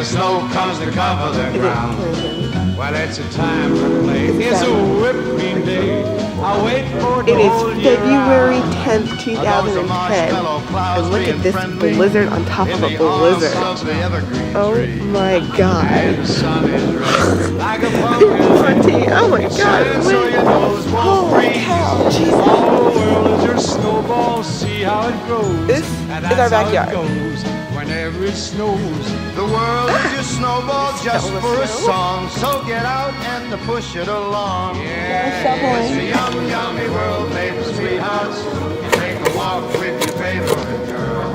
snow comes to cover the ground. Well, it's a time to play. It's a whipping day. I wait for the whole year. It is February 10th, 2010. And look at this blizzard on top of a blizzard. Oh my god. Oh my god. Holy cow. Jesus. This is our backyard. Whenever it snows, the world is your snowball just for a song. So get out and push it along. Yeah, it's a yum, yummy world made for sweethearts. You take a walk with your favorite girl.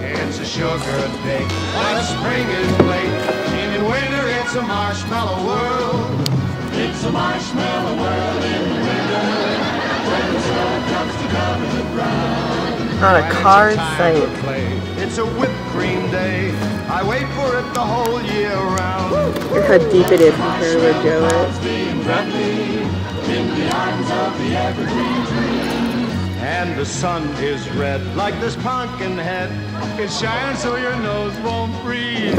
It's a sugar day, but spring is late. And in winter, it's a marshmallow world. It's a marshmallow world in the winter. When the snow comes to cover the ground. On a card site. It's a whipped cream day. I wait for it the whole year round. Look how deep it is compared to where Joe is. And the sun is red like this pumpkin head. It shines so your nose won't freeze.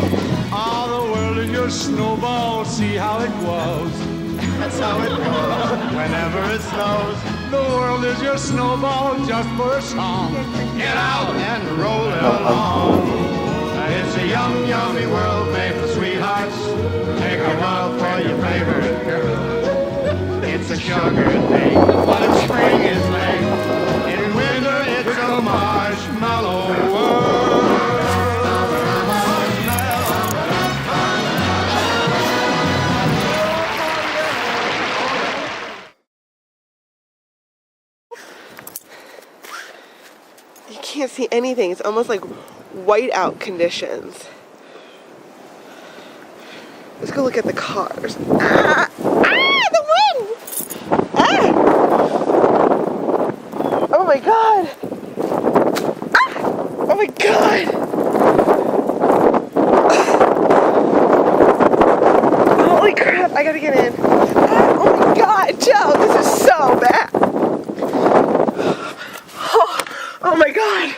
All the world is your snowball. See how it glows. That's how it goes. Whenever it snows, the world is your snowball just for a song. Get out and roll it along. It's a yum, yummy world made for sweethearts. Take a while for your favorite girl. It's a sugar day, but if spring is late. In winter, it's a marshmallow world. You can't see anything. It's almost like whiteout conditions. Let's go look at the cars. Ah! Ah! The wind! Ah! Oh my god! Ah! Oh my god! Holy crap! I gotta get in. Ah! Oh my god, Joe! This is so bad! Oh my god!